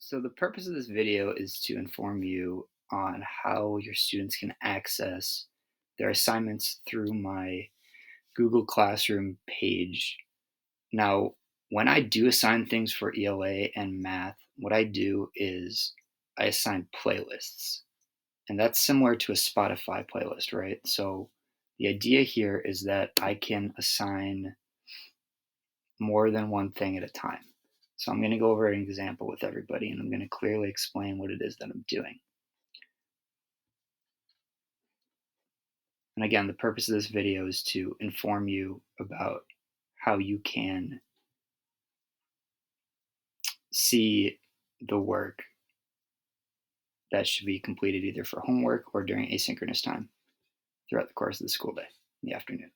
So the purpose of this video is to inform you on how your students can access their assignments through my Google Classroom page. Now, when I do assign things for ELA and math, what I do is I assign playlists. And that's similar to a Spotify playlist, right? So the idea here is that I can assign more than one thing at a time. So I'm going to go over an example with everybody, and I'm going to clearly explain what it is that I'm doing. And again, the purpose of this video is to inform you about how you can see the work that should be completed either for homework or during asynchronous time throughout the course of the school day in the afternoon.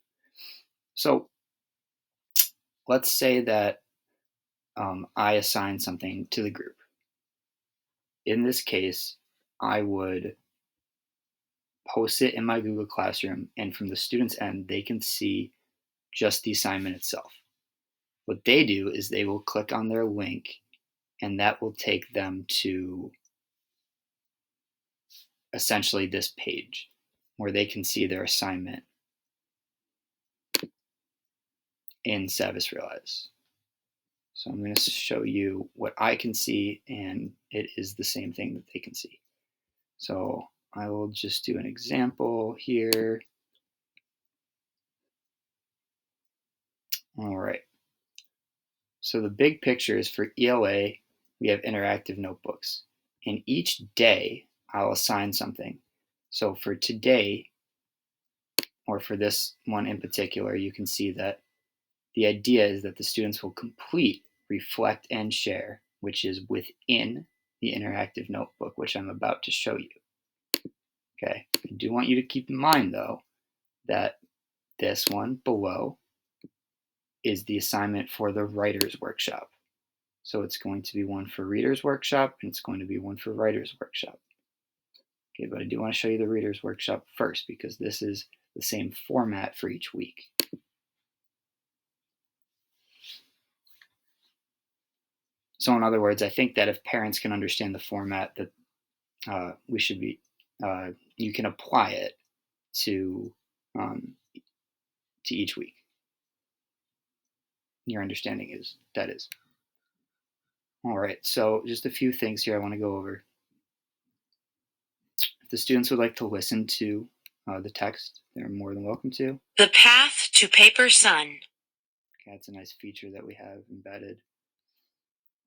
So let's say that I assign something to the group. In this case, I would post it in my Google Classroom, and from the student's end, they can see just the assignment itself. What they do is they will click on their link, and that will take them to essentially this page where they can see their assignment in Savvas Realize. So I'm going to show you what I can see, and it is the same thing that they can see. So I will just do an example here. All right. So the big picture is for ELA, we have interactive notebooks. And each day, I'll assign something. So for today, or for this one in particular, you can see that the idea is that the students will complete, reflect, and share, which is within the interactive notebook, which I'm about to show you. Okay, I do want you to keep in mind, though, that this one below is the assignment for the writer's workshop. So it's going to be one for reader's workshop, and it's going to be one for writer's workshop. Okay, but I do want to show you the reader's workshop first because this is the same format for each week. So in other words, I think that if parents can understand the format, that we should be, you can apply it to each week. Your understanding is that is. All right, so just a few things here I want to go over. If the students would like to listen to the text, they're more than welcome to. The Path to Paper Sun. Okay, that's a nice feature that we have embedded.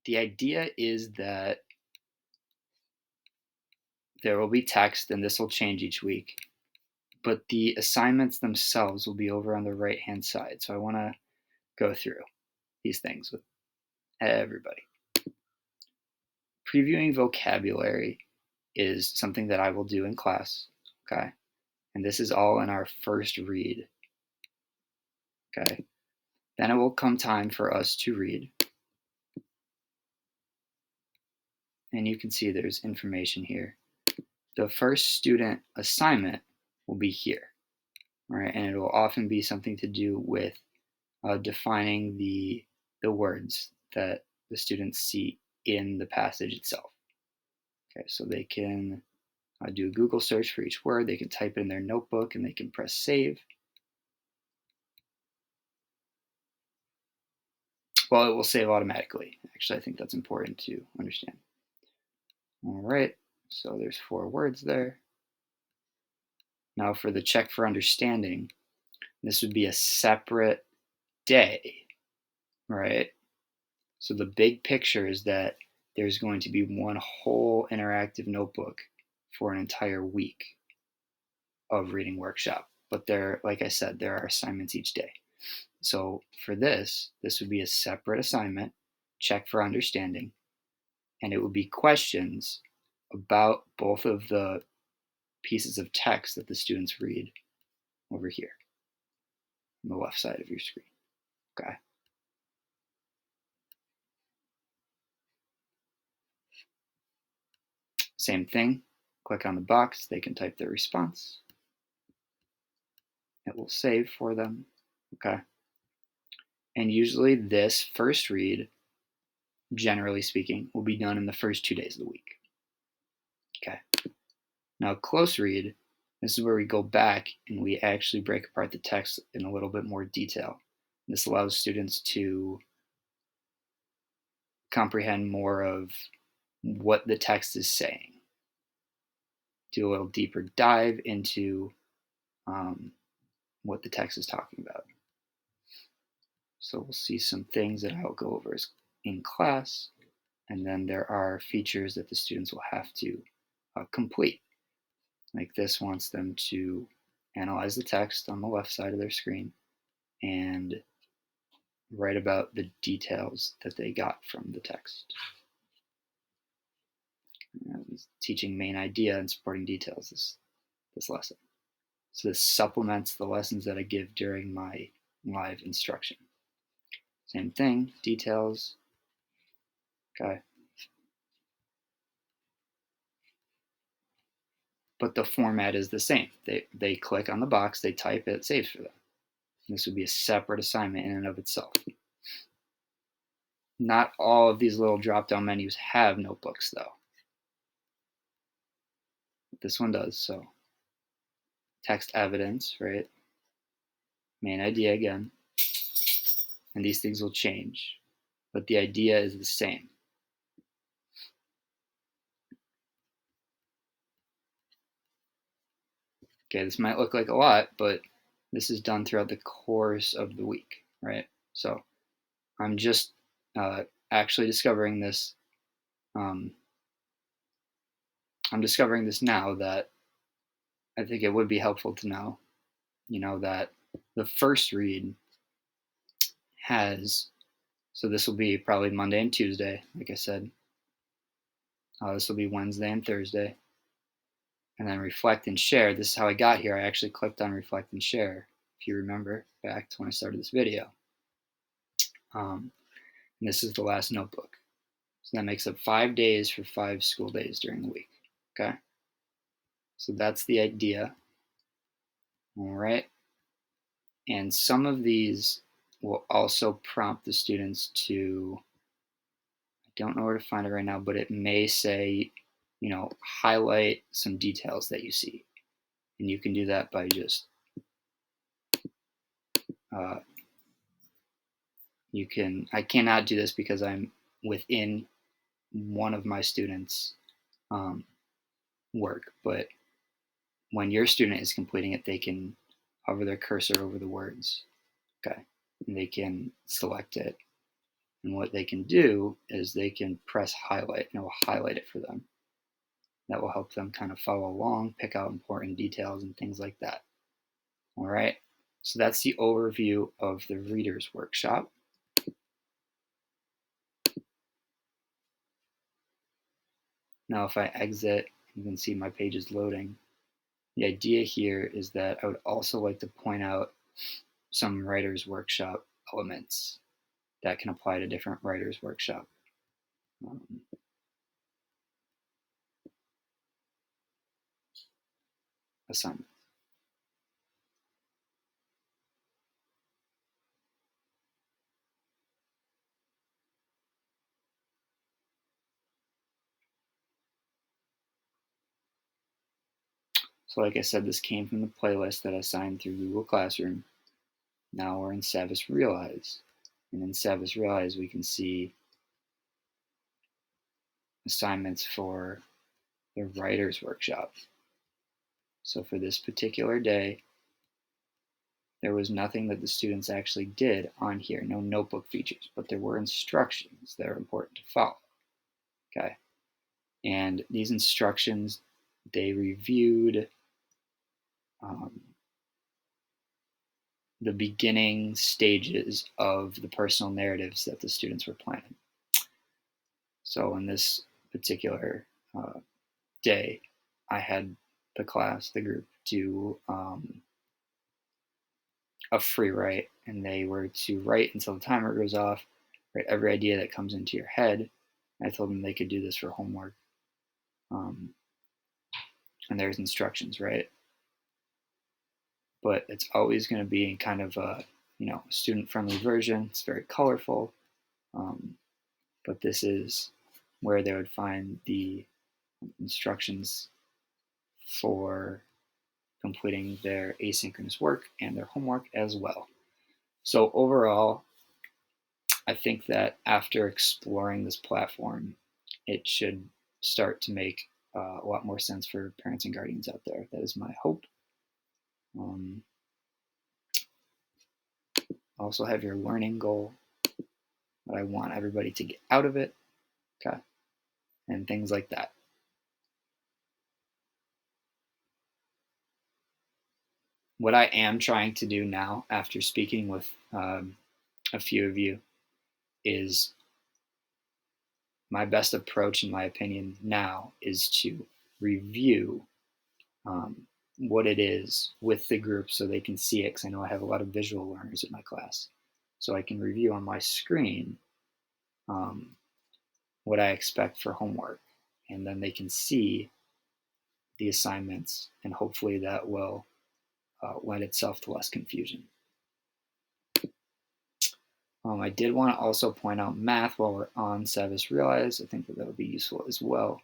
The idea is that there will be text, and this will change each week, but the assignments themselves will be over on the right-hand side. So I want to go through these things with everybody. Previewing vocabulary is something that I will do in class, okay? And this is all in our first read, okay? Then it will come time for us to read. And you can see there's information here. The first student assignment will be here, all right? And it will often be something to do with defining the words that the students see in the passage itself. Okay, so they can do a Google search for each word, they can type it in their notebook, and they can press save. Well, it will save automatically. Actually, I think that's important to understand. All right, so there's 4 words there. Now for the check for understanding, this would be a separate day, right? So the big picture is that there's going to be one whole interactive notebook for an entire week of reading workshop. But there, like I said, there are assignments each day. So for this would be a separate assignment, check for understanding, and it would be questions about both of the pieces of text that the students read over here on the left side of your screen. Okay. Same thing, click on the box, they can type their response. It will save for them, okay? And usually this first read generally speaking, will be done in the first 2 days of the week. Okay. Now, close read, this is where we go back and we actually break apart the text in a little bit more detail. This allows students to comprehend more of what the text is saying. Do a little deeper dive into what the text is talking about. So we'll see some things that I'll go over in class, and then there are features that the students will have to complete. Like this wants them to analyze the text on the left side of their screen and write about the details that they got from the text. Teaching main idea and supporting details this lesson. So this supplements the lessons that I give during my live instruction. Same thing, details. Okay. But the format is the same. They click on the box, they type it, saves for them. This would be a separate assignment in and of itself. Not all of these little drop-down menus have notebooks, though. This one does, so text evidence, right? Main idea again. And these things will change, but the idea is the same. Okay, this might look like a lot, but this is done throughout the course of the week, right? So I'm just actually discovering this. I'm discovering this now that I think it would be helpful to know, that the first read has, so this will be probably Monday and Tuesday, like I said. This will be Wednesday and Thursday. And then reflect and share. This is how I got here. I actually clicked on reflect and share, if you remember back to when I started this video. And this is the last notebook. So that makes up 5 days for 5 school days during the week. Okay. So that's the idea. All right. And some of these will also prompt the students to, I don't know where to find it right now, but it may say, highlight some details that you see. And you can do that by just, I cannot do this because I'm within one of my students' work, but when your student is completing it, they can hover their cursor over the words, okay, and they can select it. And what they can do is they can press highlight, and it will highlight it for them. That will help them kind of follow along, pick out important details and things like that. All right, so that's the overview of the Reader's Workshop. Now if I exit, you can see my page is loading. The idea here is that I would also like to point out some Writer's Workshop elements that can apply to different Writer's Workshop assignments. So like I said, this came from the playlist that I assigned through Google Classroom. Now we're in Savvas Realize. And in Savvas Realize, we can see assignments for the Writer's Workshop. So for this particular day, there was nothing that the students actually did on here, no notebook features, but there were instructions that are important to follow. Okay. And these instructions, they reviewed the beginning stages of the personal narratives that the students were planning. So in this particular day, I had the class, the group, do a free write, and they were to write until the timer goes off, write every idea that comes into your head. I told them they could do this for homework. And there's instructions, right? But it's always going to be kind of a student-friendly version. It's very colorful. but this is where they would find the instructions for completing their asynchronous work and their homework as well. So overall, I think that after exploring this platform, it should start to make a lot more sense for parents and guardians out there. That is my hope. Also have your learning goal, what I want everybody to get out of it, okay, and things like that. What I am trying to do now, after speaking with a few of you, is my best approach, in my opinion, now is to review what it is with the group so they can see it, because I know I have a lot of visual learners in my class. So I can review on my screen what I expect for homework, and then they can see the assignments, and hopefully that will lend itself to less confusion. I did want to also point out math while we're on Savvas Realize. I think that would be useful as well.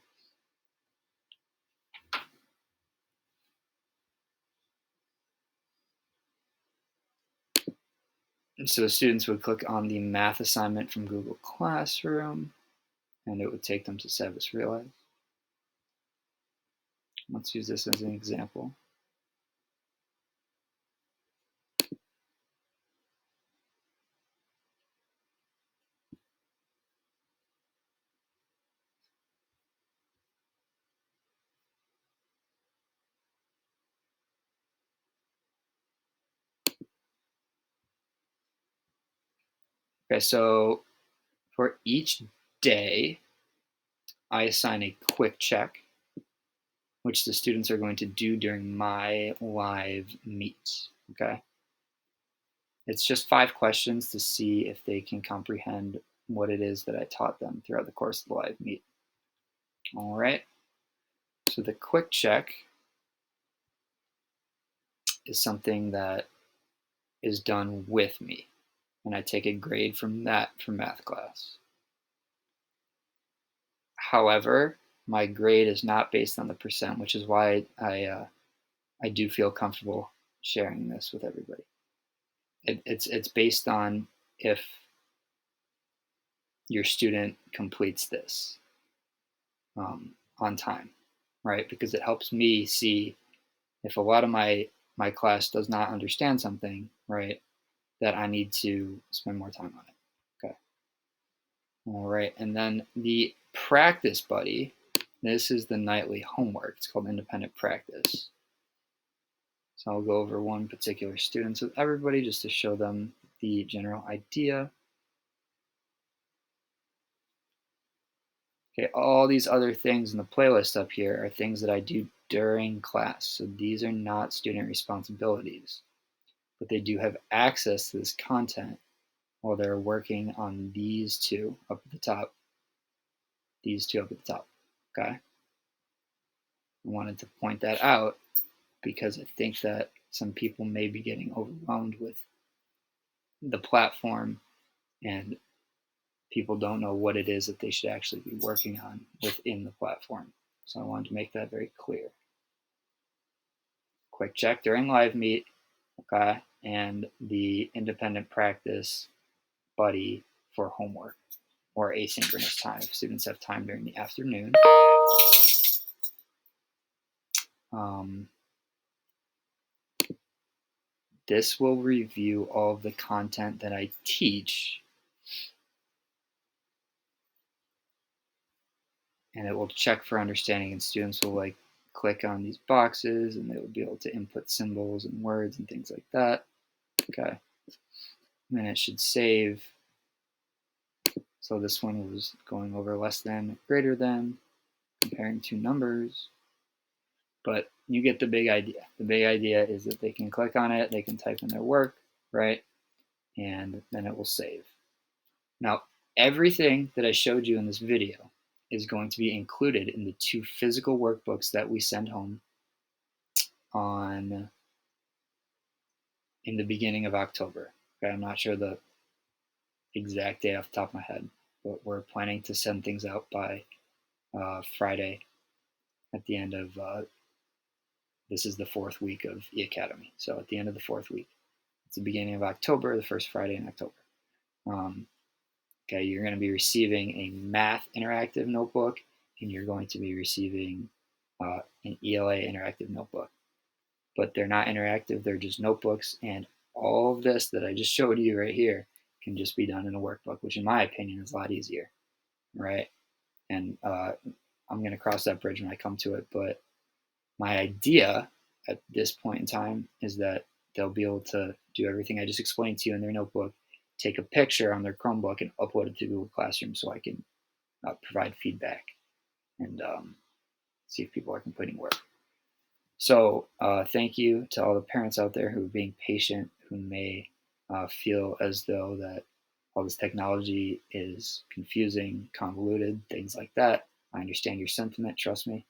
And so students would click on the math assignment from Google Classroom, and it would take them to Savvas Realize. Let's use this as an example. Okay, so for each day, I assign a quick check, which the students are going to do during my live meet, okay? It's just 5 questions to see if they can comprehend what it is that I taught them throughout the course of the live meet. All right, so the quick check is something that is done with me, and I take a grade from that for math class. However, my grade is not based on the percent, which is why I do feel comfortable sharing this with everybody. It's based on if your student completes this on time, right? Because it helps me see if a lot of my class does not understand something, right, that I need to spend more time on it. Okay. All right, and then the practice buddy, this is the nightly homework. It's called independent practice. So I'll go over one particular student with everybody just to show them the general idea. Okay, all these other things in the playlist up here are things that I do during class. So these are not student responsibilities, but they do have access to this content while they're working on these two up at the top. These two up at the top, okay? I wanted to point that out because I think that some people may be getting overwhelmed with the platform and people don't know what it is that they should actually be working on within the platform. So I wanted to make that very clear. Quick check during live meet, okay, and the independent practice buddy for homework or asynchronous time. If students have time during the afternoon. This will review all of the content that I teach, and it will check for understanding, and students will click on these boxes and they will be able to input symbols and words and things like that. Okay, and then it should save. So this one was going over less than, greater than, comparing two numbers. But you get the big idea. The big idea is that they can click on it, they can type in their work, right? And then it will save. Now, everything that I showed you in this video is going to be included in the 2 physical workbooks that we send home in the beginning of October. Okay, I'm not sure the exact day off the top of my head, but we're planning to send things out by Friday at the end of this is the 4th week of the Academy. So at the end of the 4th week, it's the beginning of October, the first Friday in October. Okay, you're going to be receiving a math interactive notebook, and you're going to be receiving an ELA interactive notebook. But they're not interactive, they're just notebooks, and all of this that I just showed you right here can just be done in a workbook, which in my opinion is a lot easier, right? And I'm going to cross that bridge when I come to it, but my idea at this point in time is that they'll be able to do everything I just explained to you in their notebook, take a picture on their Chromebook and upload it to Google Classroom so I can provide feedback and see if people are completing work. So thank you to all the parents out there who are being patient, who may feel as though that all this technology is confusing, convoluted, things like that. I understand your sentiment, trust me.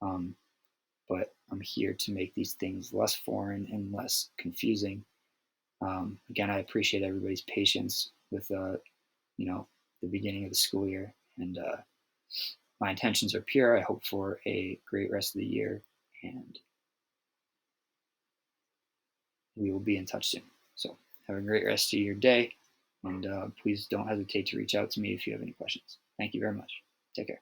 But I'm here to make these things less foreign and less confusing. Again, I appreciate everybody's patience with the beginning of the school year, and my intentions are pure. I hope for a great rest of the year, and we will be in touch soon. So have a great rest of your day, and please don't hesitate to reach out to me if you have any questions. Thank you very much. Take care.